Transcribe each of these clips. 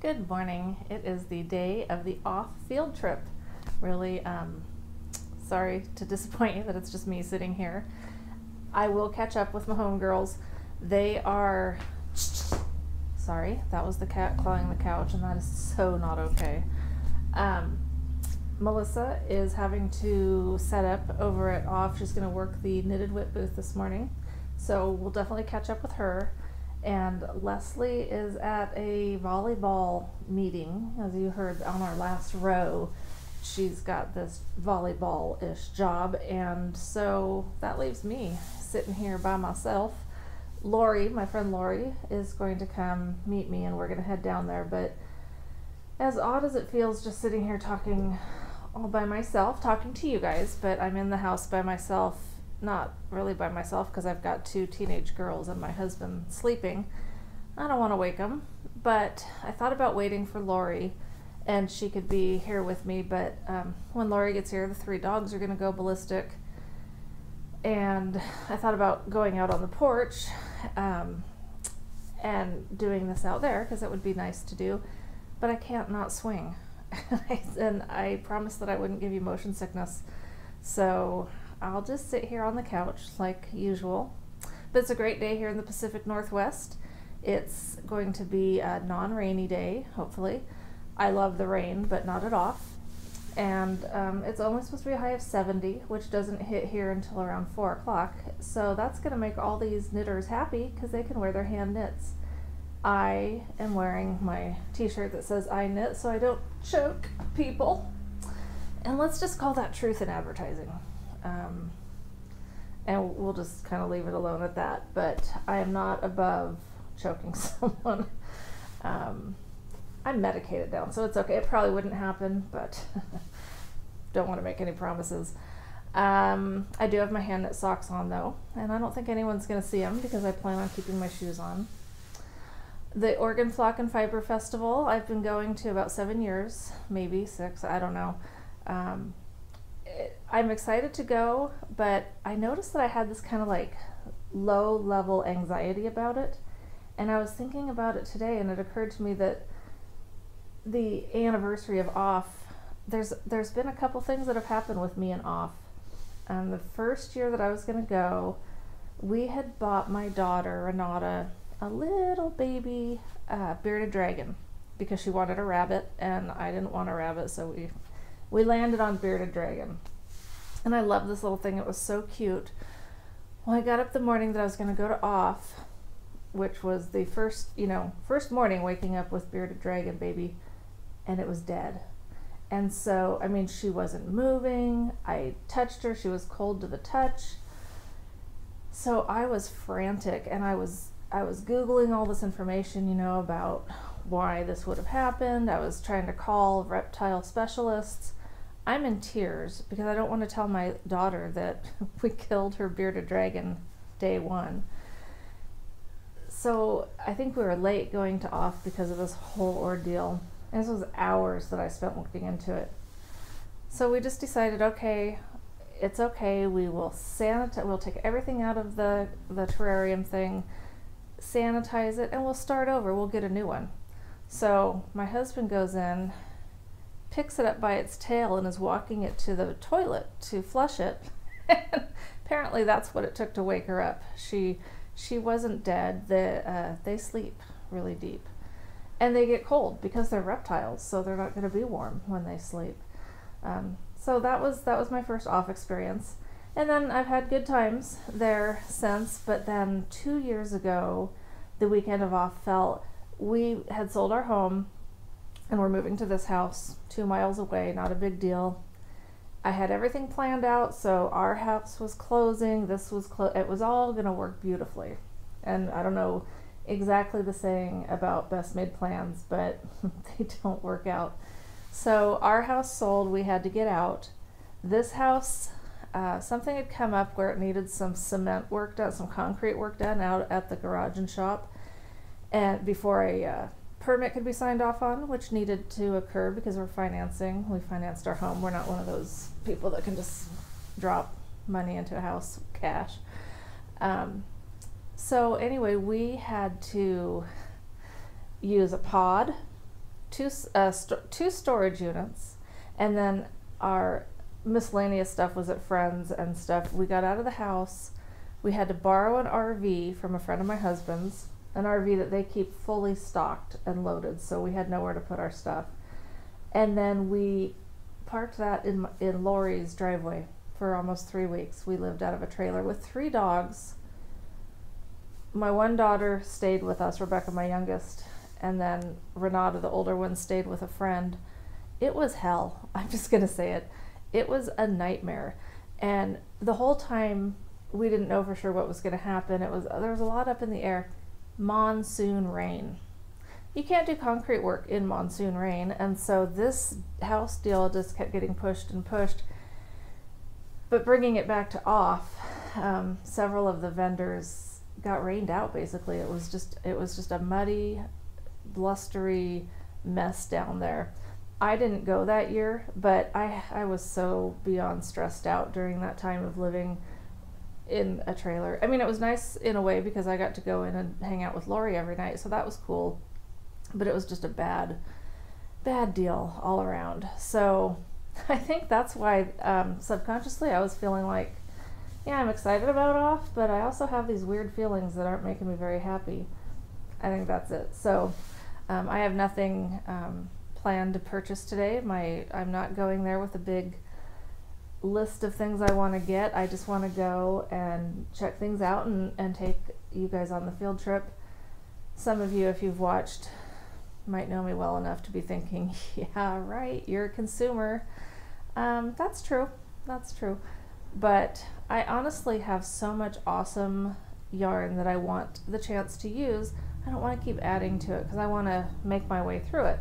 Good morning. It is the day of the off field trip. Really sorry to disappoint you that it's just me sitting here. I will catch up with my homegirls. They are, sorry, that was the cat clawing the couch, and that is so not okay. Melissa is having to set up over at OFFF. She's going to work the knitted whip booth this morning, so we'll definitely catch up with her. And Leslie is at a volleyball meeting, as you heard on our last row. She's got this volleyball-ish job, and so that leaves me sitting here by myself. Lori, my friend Lori, is going to come meet me, and we're going to head down there. But as odd as it feels just sitting here talking all by myself, talking to you guys, but I'm in the house by myself. Not really by myself because I've got two teenage girls and my husband sleeping. I don't want to wake them, but I thought about waiting for Lori and she could be here with me, but when Lori gets here, the three dogs are going to go ballistic, and I thought about going out on the porch and doing this out there because it would be nice to do, but I can't not swing. And I promised that I wouldn't give you motion sickness, so I'll just sit here on the couch like usual. But it's a great day here in the Pacific Northwest. It's going to be a non-rainy day, hopefully. I love the rain, but not at OFFF. And it's only supposed to be a high of 70, which doesn't hit here until around 4 o'clock. So that's going to make all these knitters happy because they can wear their hand knits. I am wearing my t-shirt that says I knit so I don't choke people. And let's just call that truth in advertising. And we'll just kind of leave it alone at that, but I am not above choking someone. I'm medicated down, so it's okay. It probably wouldn't happen, but don't want to make any promises. I do have my hand knit socks on though, and I don't think anyone's going to see them because I plan on keeping my shoes on. The Oregon Flock and Fiber Festival, I've been going to about 7 years, maybe 6, I don't know. I'm excited to go, but I noticed that I had this kind of like low level anxiety about it, and I was thinking about it today, and it occurred to me that the anniversary of OFFF, there's been a couple things that have happened with me and OFFF. The first year that I was going to go, we had bought my daughter Renata a little baby bearded dragon because she wanted a rabbit and I didn't want a rabbit, so we landed on bearded dragon. And I love this little thing. It was so cute. Well, I got up the morning that I was going to go to OFFF, which was the first morning waking up with bearded dragon baby, and it was dead. And so, I mean, she wasn't moving. I touched her. She was cold to the touch. So I was frantic, and I was Googling all this information, about why this would have happened. I was trying to call reptile specialists. I'm in tears because I don't want to tell my daughter that we killed her bearded dragon day one. So I think we were late going to OFFF because of this whole ordeal. And this was hours that I spent looking into it. So we just decided, okay, it's okay. We will sanitize. We'll take everything out of the terrarium thing, sanitize it, and we'll start over. We'll get a new one. So my husband goes in, picks it up by its tail, and is walking it to the toilet to flush it. Apparently that's what it took to wake her up. She wasn't dead. They sleep really deep, and they get cold because they're reptiles, so they're not going to be warm when they sleep. So that was my first OFFF experience, and then I've had good times there since. But then 2 years ago, the weekend of OFFF fell. We had sold our home and we're moving to this house 2 miles away, not a big deal. I had everything planned out, so our house was closing, this was it was all going to work beautifully. And I don't know exactly the saying about best made plans, but they don't work out. So our house sold, we had to get out. This house, something had come up where it needed some cement work done, some concrete work done out at the garage and shop, and before a permit could be signed off on, which needed to occur because we financed our home. We're not one of those people that can just drop money into a house cash. So anyway, we had to use a pod two storage units, and then our miscellaneous stuff was at friends and stuff. We got out of the house. We had to borrow an RV from a friend of my husband's, an RV that they keep fully stocked and loaded, so we had nowhere to put our stuff. And then we parked that in Lori's driveway for almost 3 weeks. We lived out of a trailer with 3 dogs. My one daughter stayed with us, Rebecca, my youngest, and then Renata, the older one, stayed with a friend. It was hell. I'm just gonna say it. It was a nightmare. And the whole time we didn't know for sure what was gonna happen. There was a lot up in the air. Monsoon rain. You can't do concrete work in monsoon rain, and so this house deal just kept getting pushed and pushed. But bringing it back to OFF, several of the vendors got rained out. Basically, it was just a muddy, blustery mess down there. I didn't go that year, but I was so beyond stressed out during that time of living in a trailer. I mean, it was nice in a way because I got to go in and hang out with Lori every night, so that was cool. But it was just a bad deal all around. So I think that's why subconsciously I was feeling like, yeah, I'm excited about OFF, but I also have these weird feelings that aren't making me very happy. I think that's it. So I have nothing planned to purchase today. I'm not going there with a big list of things I want to get. I just want to go and check things out and take you guys on the field trip. Some of you, if you've watched, might know me well enough to be thinking, yeah, right, you're a consumer. That's true. But I honestly have so much awesome yarn that I want the chance to use. I don't want to keep adding to it because I want to make my way through it.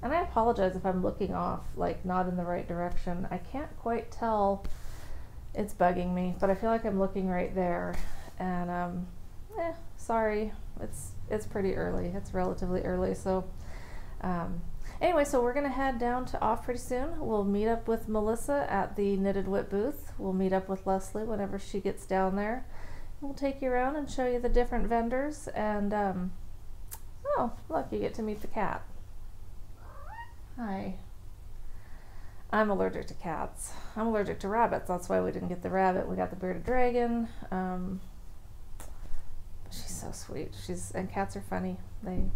And I apologize if I'm looking off, like not in the right direction. I can't quite tell. It's bugging me, but I feel like I'm looking right there. And sorry, it's pretty early. It's relatively early. So anyway, so we're gonna head down to OFF pretty soon. We'll meet up with Melissa at the Knitted Wit booth. We'll meet up with Leslie whenever she gets down there. We'll take you around and show you the different vendors. And oh, look, you get to meet the cat. Hi. I'm allergic to cats. I'm allergic to rabbits. That's why we didn't get the rabbit. We got the bearded dragon. She's so sweet. And cats are funny. They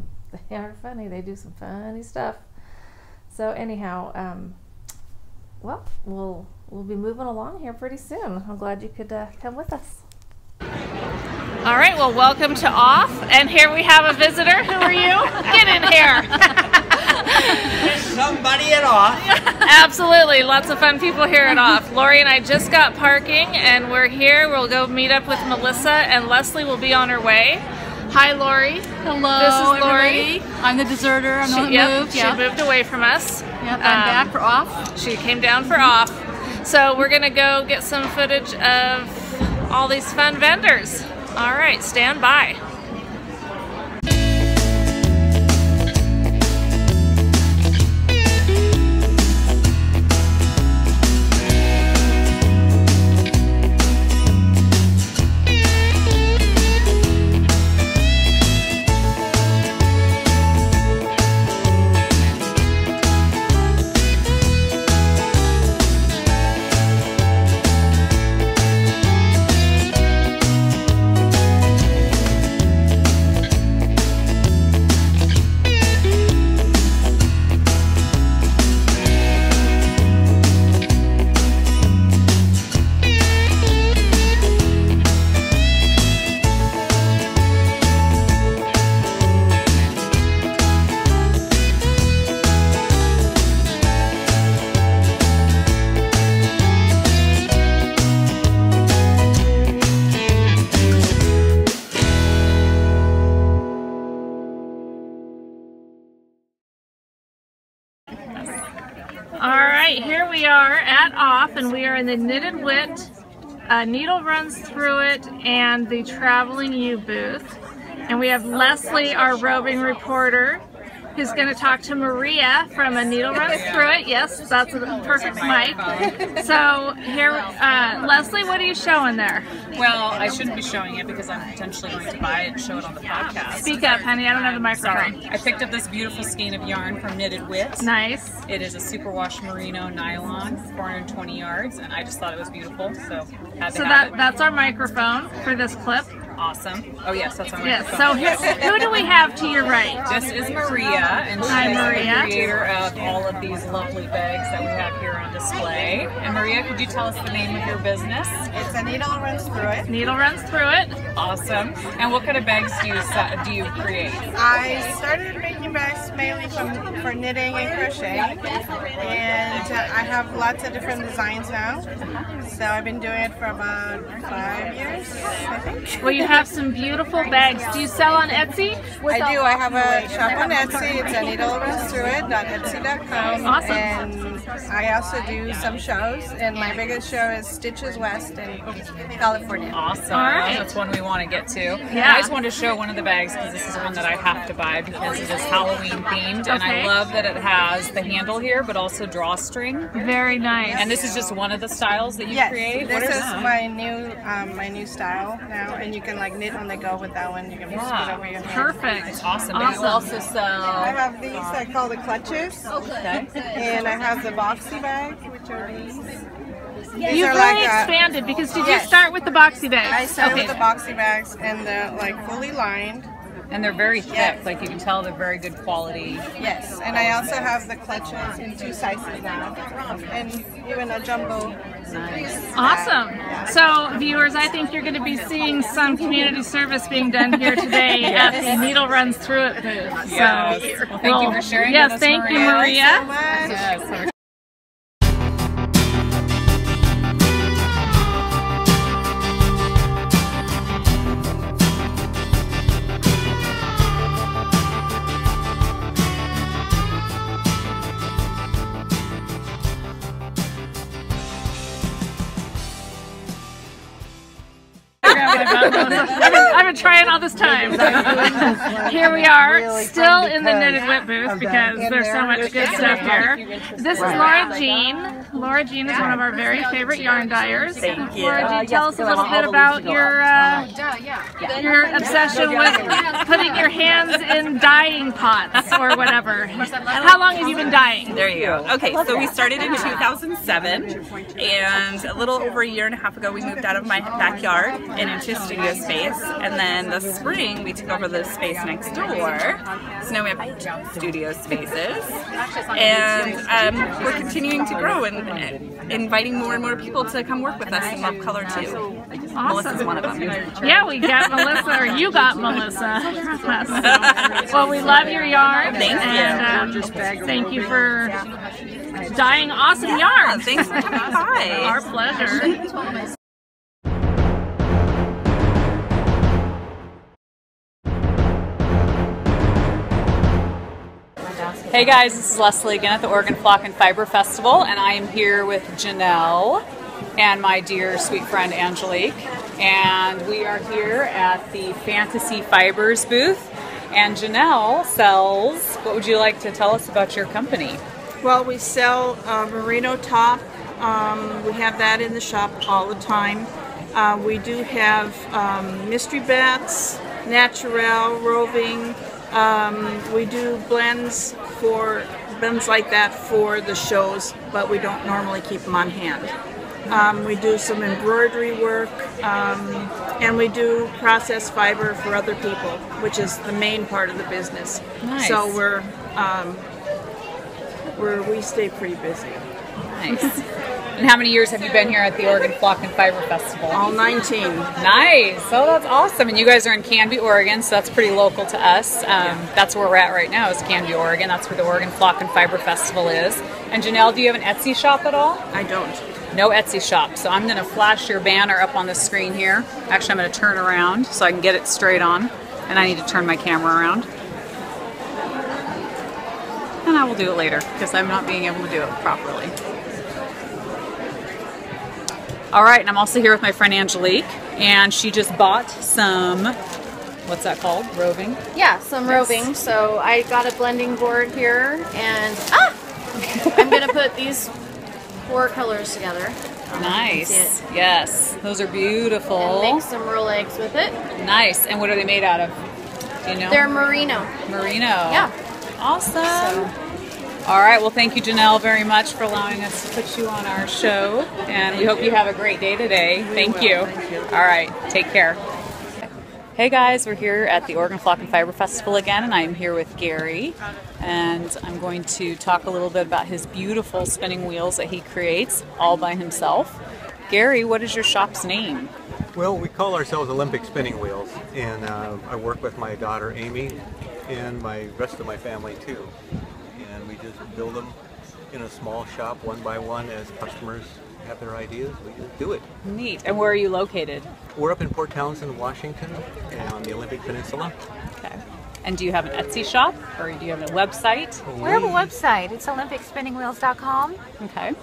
are funny. They do some funny stuff. So anyhow, well, we'll be moving along here pretty soon. I'm glad you could come with us. All right. Well, welcome to OFF, and here we have a visitor. Who are you? Get in here. Somebody at OFF. Absolutely. Lots of fun people here at OFF. Lori and I just got parking, and we're here. We'll go meet up with Melissa, and Leslie will be on her way. Hi, Lori. Hello, this is Lori. everybody. I'm the deserter. I'm the one who moved. She moved away from us. Yep, I'm back for OFF. She came down for OFF. So we're going to go get some footage of all these fun vendors. All right, stand by. Alright, here we are at OFF, and we are in the Knitted Wit, Needle Runs Through It, and the Traveling You booth. And we have Leslie, our roving reporter, who's going to talk to Maria from A Needle Runs Through It. Yes, that's a perfect mic. So here, Leslie, what are you showing there? Well, I shouldn't be showing it because I'm potentially going to buy it and show it on the podcast. Speak up, honey. I don't have the microphone. Sorry. I picked up this beautiful skein of yarn from Knitted Wits. Nice. It is a superwash merino nylon, 420 yards, and I just thought it was beautiful, so had to have it. That's our microphone for this clip. Awesome. Oh yes, that's our Yes. microphone. So who do we have to your right? This is Maria, and she Hi, is Maria. the creator of all of these lovely bags that we have here on display. And Maria, could you tell us the name of your business? It's A Needle Runs Through It. Needle Runs Through It. Awesome. And what kind of bags do you create? I started making bags mainly for knitting and crochet, and I have lots of different designs now. So I've been doing it for about 5 years, I think. Well, you have some beautiful bags. Do you sell on Etsy? I do. I have a shop on Etsy. It's aneedlerunsthroughit.etsy.com. Awesome. And I also do some shows, and my biggest show is Stitches West in California. Awesome. All right. That's one we want to get to. Yeah. I just wanted to show one of the bags because this is one that I have to buy because it is Halloween themed, and I Okay. love that it has the handle here, but also drawstring. Very nice. And this is just one of the styles that you Yes, create. this What is my new style now, and you can like knit on the go with that one. You can just put it over your head. Perfect. Awesome. But you also sell. I have these I call the clutches, Okay. and I have the boxy bags, which are these. These You've are really like expanded because did yes. you start with the boxy bags? I started Okay. with the boxy bags, and they're like fully lined. And they're very thick. Yes. Like you can tell they're very good quality. Yes, and I also have the clutches in 2 sizes now, and even a jumbo. Awesome. So, viewers, I think you're going to be seeing some community service being done here today at the Needle Runs Through It booth. Yes. So, Well, thank you for sharing yes, with us, thank you, Maria. Maria. So much. Yes. I've been trying all this time. Here we are, still in the Knitted Whip booth because there's so much good stuff here. This is Laura Jean. Laura Jean is one of our very favorite yarn dyers. Laura Jean, tell us a little bit about your obsession with putting your hands in dyeing pots or whatever. How long have you been dyeing? There you go. Okay, so we started in 2007, and a little over a year and a half ago we moved out of my backyard and into a studio space, and then this spring we took over the space next door. So now we have 2 studio spaces, and we're continuing to grow and inviting more and more people to come work with us and love color too. Melissa's one of them. Yeah, we got Melissa, or you got Melissa. Well, we love your yarn. Thank you. And thank you for dyeing awesome yarn. Thanks for coming by. Our pleasure. Hey guys, this is Leslie again at the Oregon Flock and Fiber Festival, and I am here with Janelle and my dear sweet friend Angelique, and we are here at the Fantasy Fibers booth, and Janelle sells, what would you like to tell us about your company? Well, we sell merino top. We have that in the shop all the time. We do have mystery bats, naturel, roving. We do blends like that for the shows, but we don't normally keep them on hand. We do some embroidery work, and we do process fiber for other people, which is the main part of the business. Nice. So we stay pretty busy. Nice. And how many years have you been here at the Oregon Flock and Fiber Festival? All 19. Nice. Oh, that's awesome. And you guys are in Canby, Oregon, so that's pretty local to us. That's where we're at right now, is Canby, Oregon. That's where the Oregon Flock and Fiber Festival is. And Janelle, do you have an Etsy shop at all? I don't. No Etsy shop. So I'm going to flash your banner up on the screen here. Actually, I'm going to turn around so I can get it straight on. And I need to turn my camera around. And I will do it later because I'm not being able to do it properly. All right, and I'm also here with my friend Angelique, and she just bought some What's that called? Roving? Yeah, some roving. So I got a blending board here, and I'm gonna put these 4 colors together. Nice. Yes, those are beautiful. And make some roll eggs with it. Nice. And what are they made out of? Do you know? They're merino. Merino. Yeah. Awesome. All right. Well, thank you, Janelle, very much for allowing us to put you on our show. And we hope you have a great day today. Thank you. All right. Take care. Hey guys, we're here at the Oregon Flock and Fiber Festival again, and I'm here with Gary, and I'm going to talk a little bit about his beautiful spinning wheels that he creates all by himself. Gary, what is your shop's name? Well, we call ourselves Olympic Spinning Wheels, and I work with my daughter Amy and my rest of my family too. And we just build them in a small shop one by one as customers have their ideas. We just do it. Neat. And where are you located? We're up in Port Townsend, Washington, and on the Olympic Peninsula. Okay. And do you have an Etsy shop, or do you have a website? We have a website. It's olympicspinningwheels.com. Okay.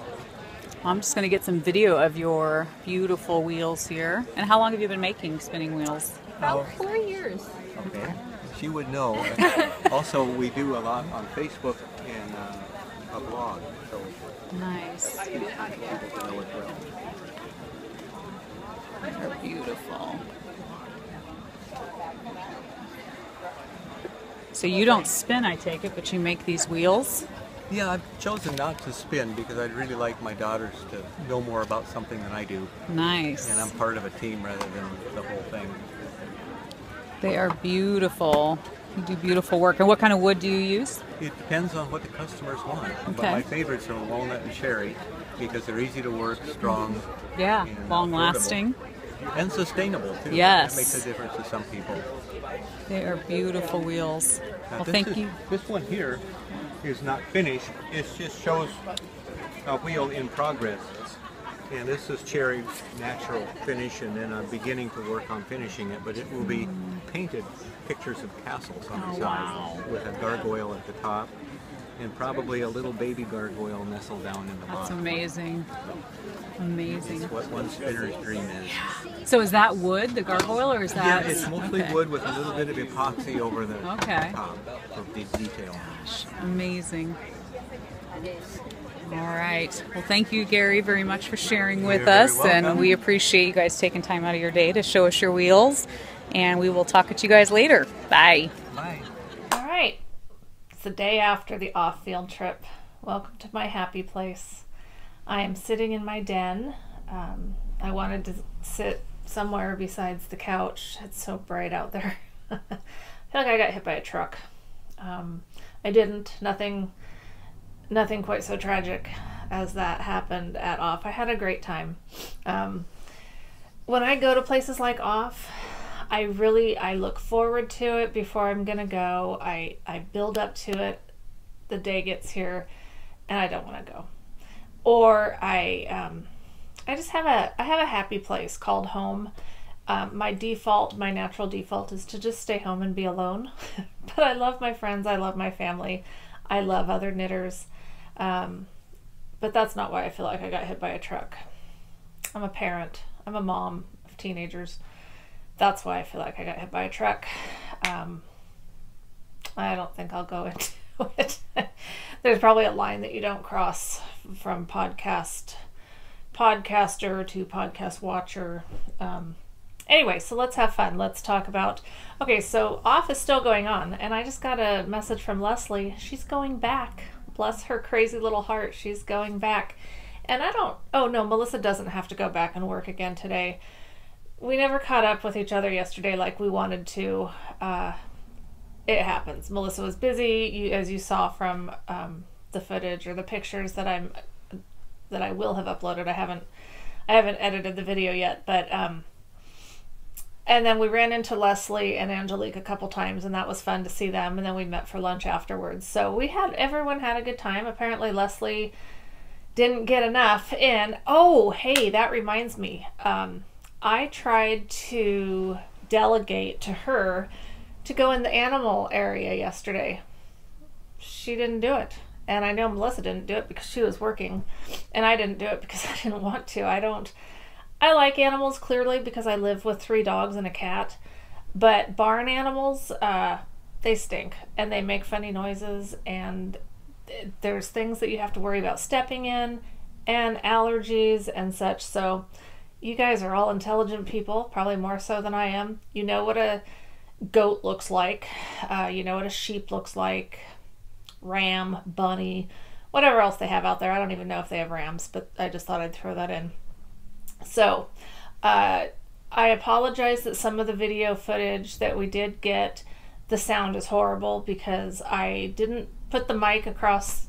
I'm just going to get some video of your beautiful wheels here. And how long have you been making spinning wheels? About 4 years. Okay. She would know. Also, we do a lot on Facebook and a blog. So nice. People to know as well. They're beautiful. So you don't spin, I take it, but you make these wheels? Yeah, I've chosen not to spin because I'd really like my daughters to know more about something than I do. Nice. And I'm part of a team rather than the whole thing. They are beautiful. You do beautiful work. And what kind of wood do you use? It depends on what the customers want. Okay. But my favorites are walnut and cherry because they're easy to work, strong. Yeah, and long affordable. lasting. And sustainable too. Yes. That makes a difference to some people. They are beautiful wheels. Well, thank you. This one here is not finished. It just shows a wheel in progress. And this is cherry natural finish, and then I'm beginning to work on finishing it, but it will be painted pictures of castles on the side with a gargoyle at the top and probably a little baby gargoyle nestled down in the bottom. That's amazing. Amazing. It's what one spinner's dream is. So is that wood, the gargoyle, or is that? Yeah, it's mostly wood with a little bit of epoxy over the top for the detail. Gosh, amazing. All right. Well, thank you, Gary, very much for sharing with us, and we appreciate you guys taking time out of your day to show us your wheels, and we will talk with you guys later. Bye. Bye. All right. It's the day after the off-field trip. Welcome to my happy place. I am sitting in my den. I wanted to sit somewhere besides the couch. It's so bright out there. I feel like I got hit by a truck. I didn't. Nothing quite so tragic as that happened at OFF. I had a great time. When I go to places like OFF, I look forward to it before I'm gonna go. I build up to it. The day gets here, and I don't want to go. Or I just have a happy place called home. My natural default is to just stay home and be alone. But I love my friends. I love my family. I love other knitters. But that's not why I feel like I got hit by a truck. I'm a parent. I'm a mom of teenagers. That's why I feel like I got hit by a truck. I don't think I'll go into it. There's probably a line that you don't cross from podcaster to podcast watcher. Anyway, so let's have fun. Let's talk about... Okay, so OFF is still going on, and I just got a message from Leslie. She's going back. Bless her crazy little heart. She's going back. And I don't... Oh, no, Melissa doesn't have to go back and work again today. We never caught up with each other yesterday like we wanted to. It happens. Melissa was busy, as you saw from the footage or the pictures that I will have uploaded. I haven't edited the video yet, but... And then we ran into Leslie and Angelique a couple times, and that was fun to see them. And then we met for lunch afterwards. So everyone had a good time. Apparently Leslie didn't get enough in. Oh, hey, that reminds me. I tried to delegate to her to go in the animal area yesterday. She didn't do it. And I know Melissa didn't do it because she was working. And I didn't do it because I didn't want to. I like animals, clearly, because I live with 3 dogs and a cat. But barn animals, they stink and they make funny noises, and there's things that you have to worry about stepping in and allergies and such. So you guys are all intelligent people, probably more so than I am. You know what a goat looks like. You know what a sheep looks like. Ram, bunny, whatever else they have out there. I don't even know if they have rams, but I just thought I'd throw that in. So I apologize that some of the video footage that we did get, the sound is horrible because I didn't put the mic across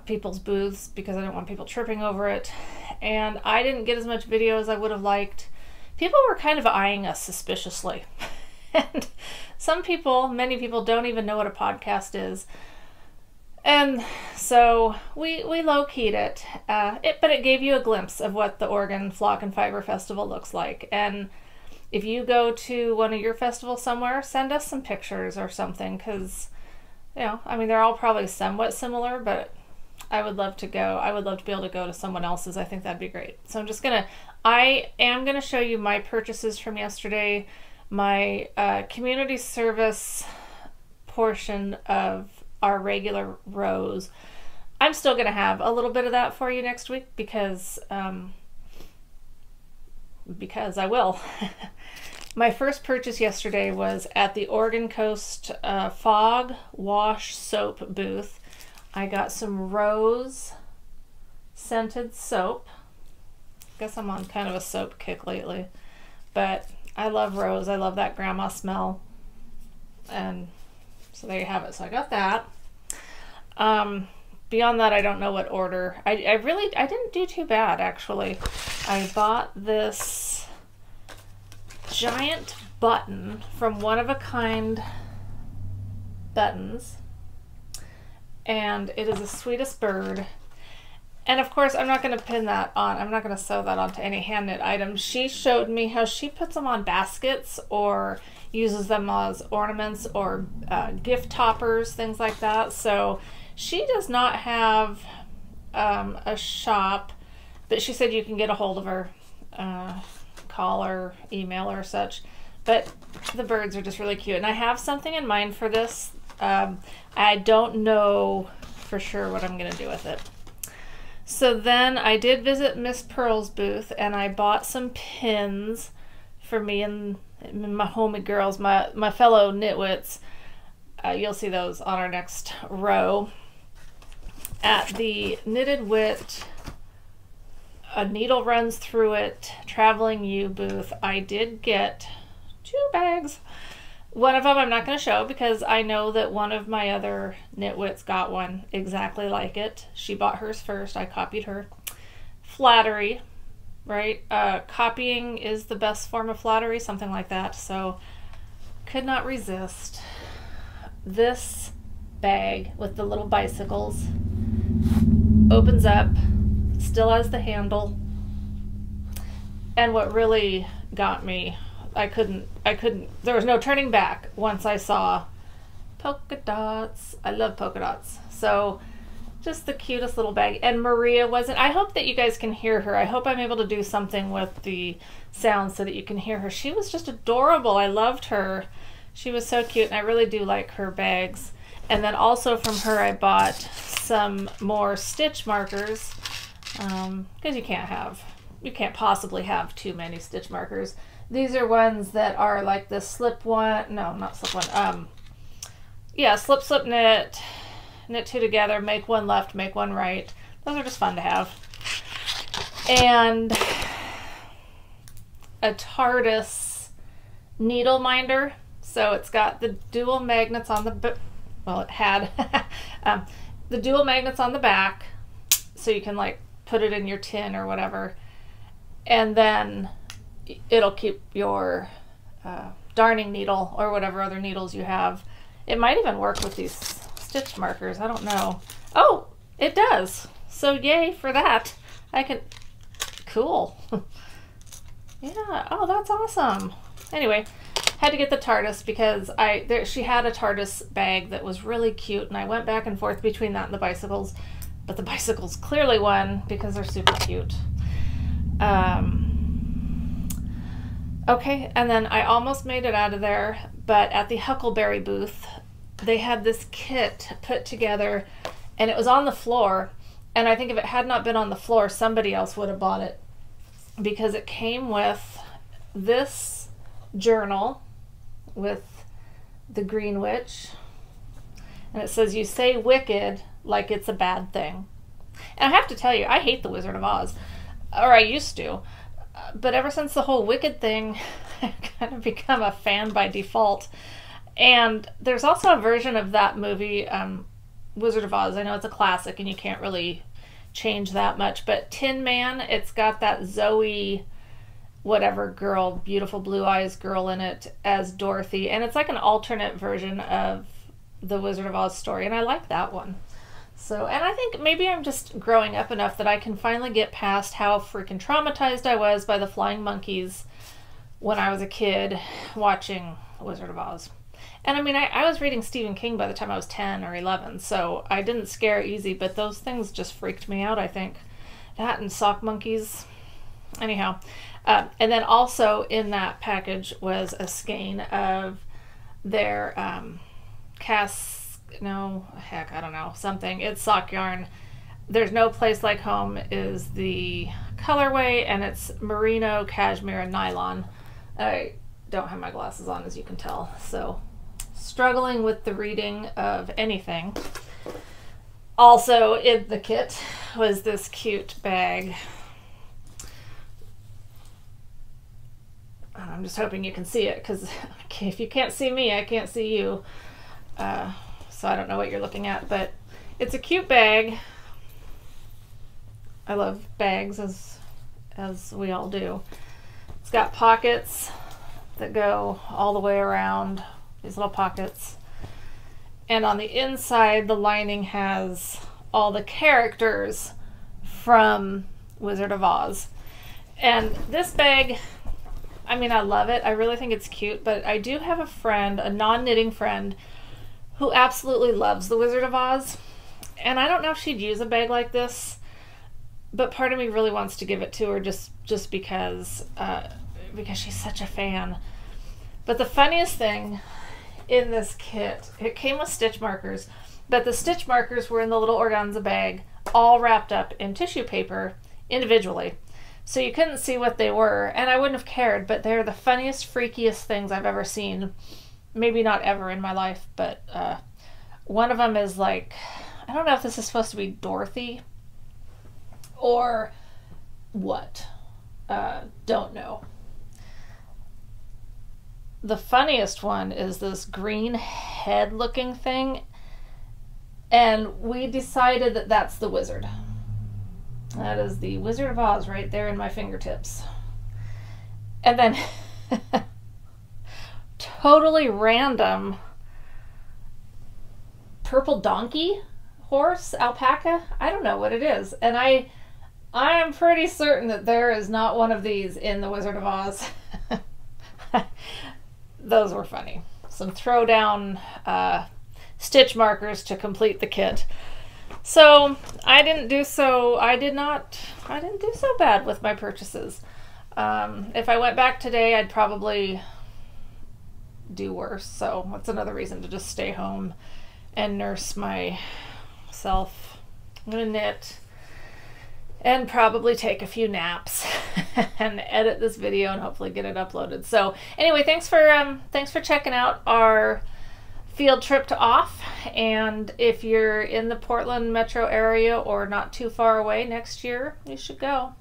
people's booths because I didn't want people tripping over it, and I didn't get as much video as I would have liked. People were kind of eyeing us suspiciously. And many people don't even know what a podcast is. And so we low-keyed it, but it gave you a glimpse of what the Oregon Flock and Fiber Festival looks like. And if you go to one of your festivals somewhere, send us some pictures or something, because, you know, I mean, they're all probably somewhat similar, but I would love to go. I would love to be able to go to someone else's. I think that'd be great. So I am gonna show you my purchases from yesterday, my community service portion of our regular rows. I'm still gonna have a little bit of that for you next week because I will. My first purchase yesterday was at the Oregon Coast Fog Wash Soap booth. I got some rose scented soap. Guess I'm on kind of a soap kick lately, but I love rose. I love that grandma smell. And so there you have it. So I got that. Beyond that, I don't know what order. I didn't do too bad, actually. I bought this giant button from One of a Kind Buttons, and it is the sweetest bird. And of course, I'm not going to pin that on. I'm not going to sew that onto any hand knit items. She showed me how she puts them on baskets or uses them as ornaments or gift toppers, things like that. So she does not have a shop, but she said you can get a hold of her, call her, email her, such. But the birds are just really cute, and I have something in mind for this. I don't know for sure what I'm going to do with it. So then I did visit Miss Pearl's booth, and I bought some pins for me and my homie girls, my fellow knitwits. You'll see those on our next row. At the Knitted Wit, A Needle Runs Through It Traveling You booth, I did get 2 bags. One of them I'm not going to show because I know that one of my other knitwits got one exactly like it. She bought hers first. I copied her. Flattery, right? Copying is the best form of flattery, something like that. So could not resist. This bag with the little bicycles opens up, still has the handle. And what really got me, there was no turning back once I saw polka dots. I love polka dots. So just the cutest little bag. And Maria wasn't, I hope that you guys can hear her. I hope I'm able to do something with the sound so that you can hear her. She was just adorable. I loved her. She was so cute, and I really do like her bags. And then also from her I bought some more stitch markers, because you can't possibly have too many stitch markers. These are ones that are like the slip one, no, not slip one, yeah, slip, slip, knit, knit 2 together, make 1 left, make 1 right. Those are just fun to have. And a TARDIS needle minder. So it's got the dual magnets on the, well, it had the dual magnets on the back, so you can like put it in your tin or whatever, and then it'll keep your darning needle or whatever other needles you have. It might even work with these stitch markers. I don't know. Oh, it does. So yay for that. I can, cool. Yeah, oh, that's awesome. Anyway, had to get the TARDIS because she had a TARDIS bag that was really cute, and I went back and forth between that and the bicycles, but the bicycles clearly won because they're super cute. Okay, and then I almost made it out of there, but at the Huckleberry booth, they had this kit put together, and it was on the floor, and I think if it had not been on the floor, somebody else would have bought it, because it came with this journal with the Green Witch, and it says, "You say wicked like it's a bad thing." And I have to tell you, I hate the Wizard of Oz, or I used to. But ever since the whole Wicked thing, I've kind of become a fan by default. And there's also a version of that movie, Wizard of Oz. I know it's a classic and you can't really change that much. But Tin Man, it's got that Zoe whatever girl, beautiful blue eyes girl in it as Dorothy. And it's like an alternate version of the Wizard of Oz story. And I like that one. So, and I think maybe I'm just growing up enough that I can finally get past how freaking traumatized I was by the flying monkeys when I was a kid watching Wizard of Oz. And I mean, I was reading Stephen King by the time I was 10 or 11, so I didn't scare easy, but those things just freaked me out, I think. That and sock monkeys. Anyhow. And then also in that package was a skein of their I don't know, something. It's sock yarn. There's No Place Like Home is the colorway, and it's merino, cashmere, and nylon. I don't have my glasses on, as you can tell, so struggling with the reading of anything. Also in the kit was this cute bag. I'm just hoping you can see it, because if you can't see me, I can't see you. So I don't know what you're looking at, but it's a cute bag. I love bags, as we all do. It's got pockets that go all the way around, these little pockets. And on the inside, the lining has all the characters from Wizard of Oz. And this bag, I mean, I love it. I really think it's cute, but I do have a friend, a non-knitting friend, who absolutely loves the Wizard of Oz. And I don't know if she'd use a bag like this, but part of me really wants to give it to her just because she's such a fan. But the funniest thing in this kit, it came with stitch markers, but the stitch markers were in the little organza bag, all wrapped up in tissue paper individually. So you couldn't see what they were, and I wouldn't have cared, but they're the funniest, freakiest things I've ever seen. Maybe not ever in my life, but one of them is like, I don't know if this is supposed to be Dorothy or what. Don't know. The funniest one is this green head looking thing, and we decided that that's the wizard. That is the Wizard of Oz right there in my fingertips. And then totally random purple donkey, horse, alpaca, I don't know what it is. And I am pretty certain that there is not one of these in the Wizard of Oz. Those were funny. Some throwdown stitch markers to complete the kit. So I didn't do so bad with my purchases. If I went back today, I'd probably do worse. So that's another reason to just stay home and nurse myself. I'm gonna knit and probably take a few naps and edit this video and hopefully get it uploaded. So anyway, thanks for checking out our field trip to OFF, and if you're in the Portland metro area or not too far away next year, you should go.